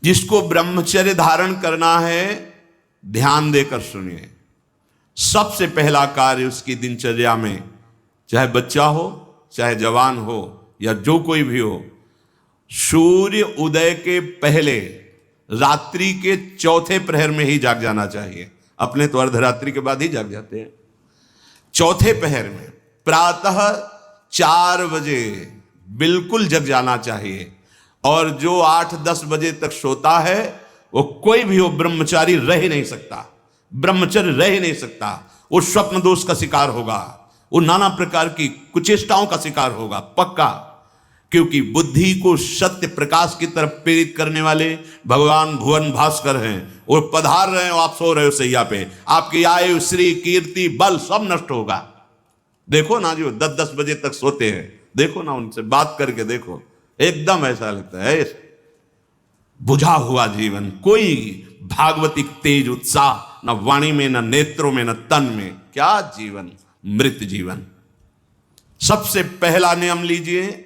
जिसको ब्रह्मचर्य धारण करना है ध्यान देकर सुनिए। सबसे पहला कार्य उसकी दिनचर्या में, चाहे बच्चा हो चाहे जवान हो या जो कोई भी हो, सूर्य उदय के पहले रात्रि के चौथे प्रहर में ही जाग जाना चाहिए। अपने तो अर्धरात्रि के बाद ही जाग जाते हैं। चौथे प्रहर में प्रातः 4 बजे बिल्कुल जग जाना चाहिए। और जो 8-10 बजे तक सोता है वो कोई भी हो ब्रह्मचारी रह ही नहीं सकता, ब्रह्मचर्य रह ही नहीं सकता। वो स्वप्न दोष का शिकार होगा, वो नाना प्रकार की कुचेष्टाओं का शिकार होगा पक्का। क्योंकि बुद्धि को सत्य प्रकाश की तरफ प्रेरित करने वाले भगवान भुवन भास्कर हैं। वो पधार रहे हो, आप सो रहे हो सैया पे, आपकी आयु श्री कीर्ति बल सब नष्ट होगा। देखो ना जो 10-10 बजे तक सोते हैं, देखो ना उनसे बात करके देखो, एकदम ऐसा लगता है बुझा हुआ जीवन, कोई भागवतिक तेज उत्साह न वाणी में न नेत्रों में न तन में, क्या जीवन, मृत जीवन। सबसे पहला नियम लीजिए,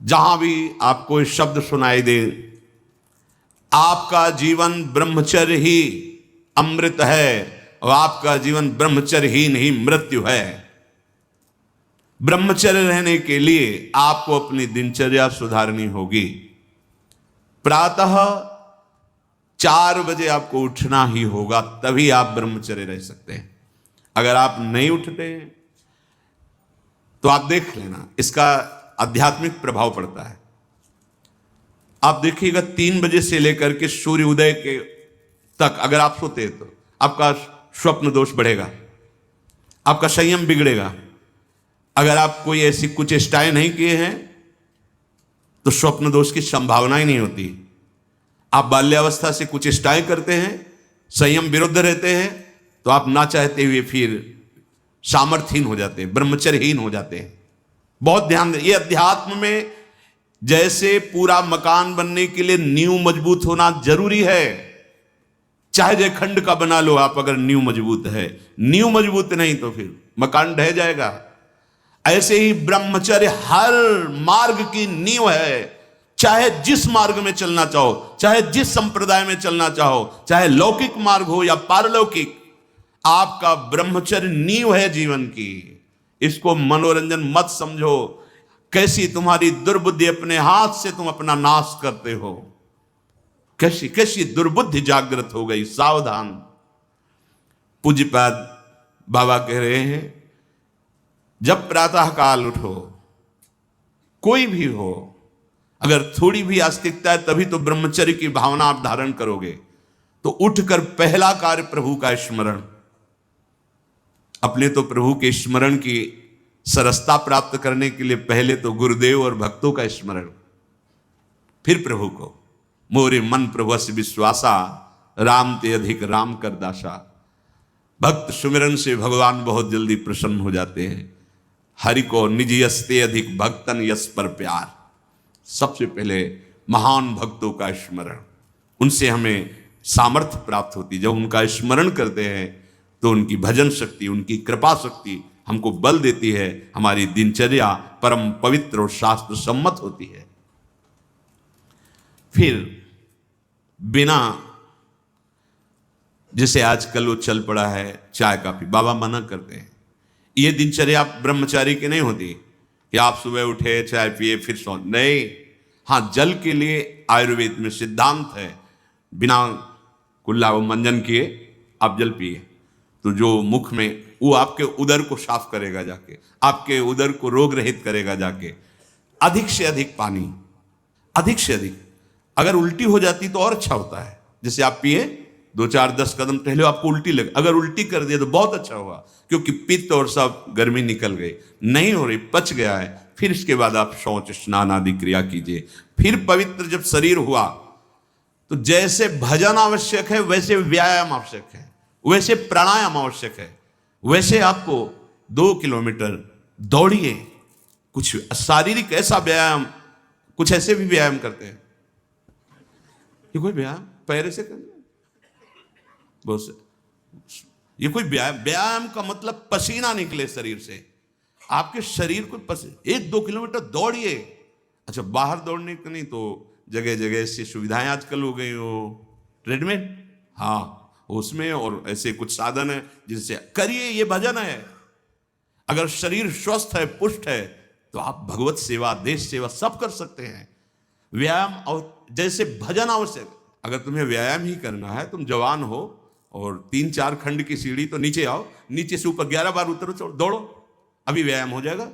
जहां भी आपको ये शब्द सुनाई दे, आपका जीवन ब्रह्मचर्य ही अमृत है और आपका जीवन ब्रह्मचर्यहीन ही मृत्यु है। ब्रह्मचर्य रहने के लिए आपको अपनी दिनचर्या सुधारनी होगी। प्रातः 4 बजे आपको उठना ही होगा, तभी आप ब्रह्मचर्य रह सकते हैं। अगर आप नहीं उठते तो आप देख लेना इसका आध्यात्मिक प्रभाव पड़ता है। आप देखिएगा 3 बजे से लेकर के सूर्य उदय के तक अगर आप सोते हैं तो आपका स्वप्न दोष बढ़ेगा, आपका संयम बिगड़ेगा। अगर आप कोई ऐसी कुछ चेष्टाएं नहीं किए हैं तो स्वप्न दोष की संभावना ही नहीं होती। आप बाल्यावस्था से कुछ चेष्टाएं करते हैं, संयम विरुद्ध रहते हैं, तो आप ना चाहते हुए फिर सामर्थ्यहीन हो जाते हैं, ब्रह्मचर्यहीन हो जाते हैं। बहुत ध्यान दें, ये अध्यात्म में जैसे पूरा मकान बनने के लिए नींव मजबूत होना जरूरी है, चाहे जय खंड का बना लो आप, अगर नींव मजबूत है, नींव मजबूत नहीं तो फिर मकान ढह जाएगा। ऐसे ही ब्रह्मचर्य हर मार्ग की नींव है। चाहे जिस मार्ग में चलना चाहो, चाहे जिस संप्रदाय में चलना चाहो, चाहे लौकिक मार्ग हो या पारलौकिक, आपका ब्रह्मचर्य नींव है जीवन की। इसको मनोरंजन मत समझो, कैसी तुम्हारी दुर्बुद्धि, अपने हाथ से तुम अपना नाश करते हो, कैसी कैसी दुर्बुद्धि जागृत हो गई, सावधान। पूज्यपाद बाबा कह रहे हैं, जब प्रातः काल उठो, कोई भी हो, अगर थोड़ी भी आस्तिकता है तभी तो ब्रह्मचर्य की भावना आप धारण करोगे। तो उठकर पहला कार्य प्रभु का स्मरण। अपने तो प्रभु के स्मरण की सरसता प्राप्त करने के लिए पहले तो गुरुदेव और भक्तों का स्मरण, फिर प्रभु को। मोरे मन प्रभु विश्वासा, राम ते अधिक राम कर दासा। भक्त सुमिरन से भगवान बहुत जल्दी प्रसन्न हो जाते हैं। हरि को निज यस्ते अधिक भक्तन यस पर प्यार। सबसे पहले महान भक्तों का स्मरण, उनसे हमें सामर्थ्य प्राप्त होती। जब उनका स्मरण करते हैं तो उनकी भजन शक्ति, उनकी कृपा शक्ति हमको बल देती है। हमारी दिनचर्या परम पवित्र और शास्त्र सम्मत होती है। फिर बिना, जैसे आजकल वो चल पड़ा है चाय काफी, बाबा मना करते हैं। ये दिनचर्या ब्रह्मचारी की नहीं होती कि आप सुबह उठे चाय पिए फिर सो, नहीं। हाँ, जल के लिए आयुर्वेद में सिद्धांत है, बिना कुल्ला वो मंजन किए आप जल पिए तो जो मुख में, वो आपके उदर को साफ करेगा जाके, आपके उदर को रोग रहित करेगा जाके। अधिक से अधिक पानी, अधिक से अधिक। अगर उल्टी हो जाती तो और अच्छा होता है। जैसे आप पिए 2-4-10 कदम टहले, आपको उल्टी लगे, अगर उल्टी कर दिया तो बहुत अच्छा हुआ, क्योंकि पित्त और सब गर्मी निकल गई। नहीं हो रही, पच गया है, फिर इसके बाद आप शौच स्नान आदि क्रिया कीजिए। फिर पवित्र जब शरीर हुआ तो जैसे भजन आवश्यक है वैसे व्यायाम आवश्यक है, वैसे प्राणायाम आवश्यक है, वैसे आपको 2 किलोमीटर दौड़िए। कुछ शारीरिक ऐसा व्यायाम, कुछ ऐसे भी व्यायाम करते हैं। ये कोई व्यायाम पैर से करना, बहुत से, ये कोई व्यायाम का मतलब पसीना निकले शरीर से, आपके शरीर को 1-2 किलोमीटर दौड़िए। अच्छा, बाहर दौड़ने का नहीं तो जगह जगह ऐसी सुविधाएं आजकल हो गई, वो ट्रेडमिल, हाँ उसमें, और ऐसे कुछ साधन है जिनसे करिए, ये भजन है। अगर शरीर स्वस्थ है, पुष्ट है, तो आप भगवत सेवा, देश सेवा सब कर सकते हैं। व्यायाम और जैसे भजन आवश्यक, अगर तुम्हें व्यायाम ही करना है, तुम जवान हो और 3-4 खंड की सीढ़ी, तो नीचे आओ, नीचे से ऊपर 11 बार उतरो, दौड़ो, अभी व्यायाम हो जाएगा।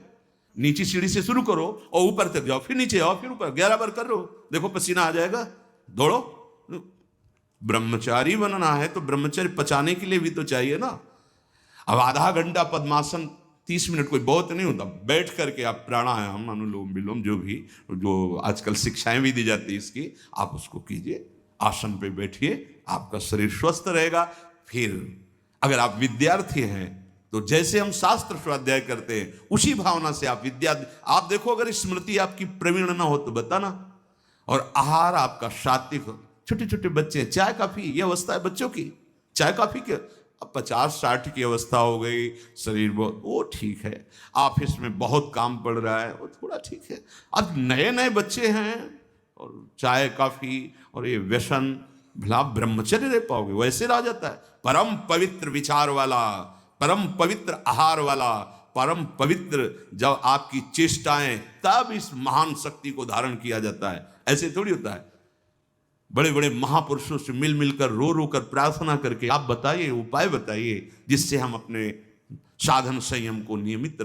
नीचे सीढ़ी से शुरू करो और ऊपर तक जाओ, फिर नीचे आओ, फिर ऊपर 11 बार करो, देखो पसीना आ जाएगा, दौड़ो। ब्रह्मचारी बनना है तो ब्रह्मचर्य पचाने के लिए भी तो चाहिए ना। अब आधा घंटा पद्मासन, 30 मिनट कोई बहुत नहीं होता, बैठ करके आप प्राणायाम, अनुलोम विलोम, जो आजकल शिक्षाएं भी दी जाती है इसकी, आप उसको कीजिए, आसन पे बैठिए, आपका शरीर स्वस्थ रहेगा। फिर अगर आप विद्यार्थी हैं तो जैसे हम शास्त्र स्वाध्याय करते हैं उसी भावना से आप आप देखो, अगर स्मृति आपकी प्रवीण ना हो तो बताना, और आहार आपका सात्विक हो। छोटे छोटे बच्चे, चाय काफी, ये अवस्था है बच्चों की, चाय काफी के अब 50-60 की अवस्था हो गई, शरीर बहुत, वो ठीक है। ऑफिस में बहुत काम पड़ रहा है, वो थोड़ा ठीक है। अब नए नए बच्चे हैं और चाय काफी और ये व्यसन, भला ब्रह्मचर्य रह पाओगे? वैसे रह जाता है। परम पवित्र विचार वाला, परम पवित्र आहार वाला, परम पवित्र जब आपकी चेष्टाएं, तब इस महान शक्ति को धारण किया जाता है। ऐसे थोड़ी होता है। बड़े बड़े महापुरुषों से मिल मिलकर, रो रो कर प्रार्थना करके आप बताइए, उपाय बताइए जिससे हम अपने साधन संयम को नियमित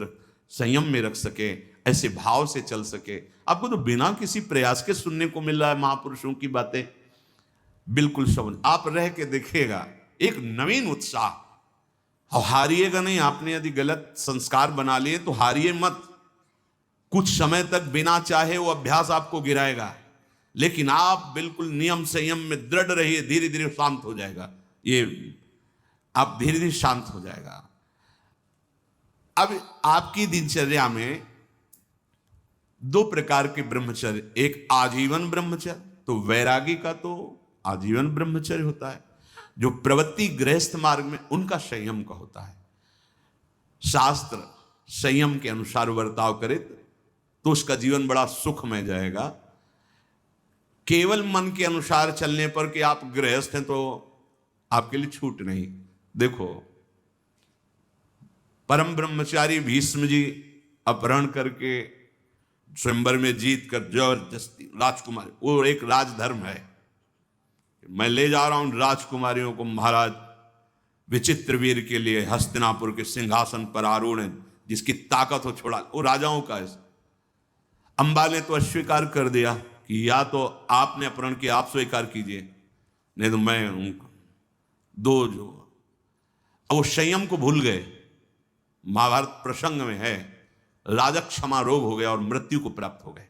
संयम में रख सके, ऐसे भाव से चल सके। आपको तो बिना किसी प्रयास के सुनने को मिल रहा है महापुरुषों की बातें, बिल्कुल समझ, आप रह के देखिएगा, एक नवीन उत्साह। और हारिएगा नहीं। आपने यदि गलत संस्कार बना लिए तो हारिए मत। कुछ समय तक बिना चाहे वो अभ्यास आपको गिराएगा, लेकिन आप बिल्कुल नियम संयम में दृढ़ रहिए, धीरे धीरे शांत हो जाएगा। ये आप धीरे धीरे शांत हो जाएगा। अब आपकी दिनचर्या में 2 प्रकार के ब्रह्मचर्य, एक आजीवन ब्रह्मचर्य, तो वैरागी का तो आजीवन ब्रह्मचर्य होता है। जो प्रवृत्ति गृहस्थ मार्ग में, उनका संयम का होता है। शास्त्र संयम के अनुसार बर्ताव करे तो उसका जीवन बड़ा सुखमय जाएगा। केवल मन के अनुसार चलने पर कि आप गृहस्थ हैं तो आपके लिए छूट नहीं। देखो, परम ब्रह्मचारी भीष्म जी अपहरण करके स्वयंवर में जीत कर जबरदस्ती राजकुमारी, वो एक राजधर्म है, मैं ले जा रहा हूं राजकुमारियों को महाराज विचित्रवीर के लिए हस्तिनापुर के सिंहासन पर आरूढ़ है, जिसकी ताकत हो छोड़ा, वो राजाओं का है। अंबा ने तो अस्वीकार कर दिया कि या तो आपने अपहरण किया, आप स्वीकार कीजिए, नहीं तो मैं उनको दो जो। अब वो संयम को भूल गए। महाभारत प्रसंग में है, राजा क्षमा रोग हो गया और मृत्यु को प्राप्त हो गए।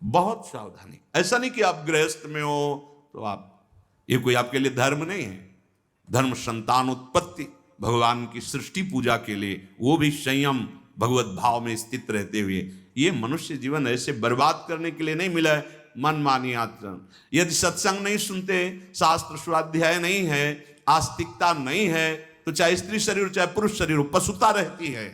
बहुत सावधानी। ऐसा नहीं कि आप गृहस्थ में हो तो आप, ये कोई आपके लिए धर्म नहीं है। धर्म संतान उत्पत्ति, भगवान की सृष्टि पूजा के लिए, वो भी संयम भगवत भाव में स्थित रहते हुए। ये मनुष्य जीवन ऐसे बर्बाद करने के लिए नहीं मिला है मनमानी आचरण। यदि सत्संग नहीं सुनते, शास्त्र स्वाध्याय नहीं है, आस्तिकता नहीं है, तो चाहे स्त्री शरीर चाहे पुरुष शरीर, पशुता रहती है।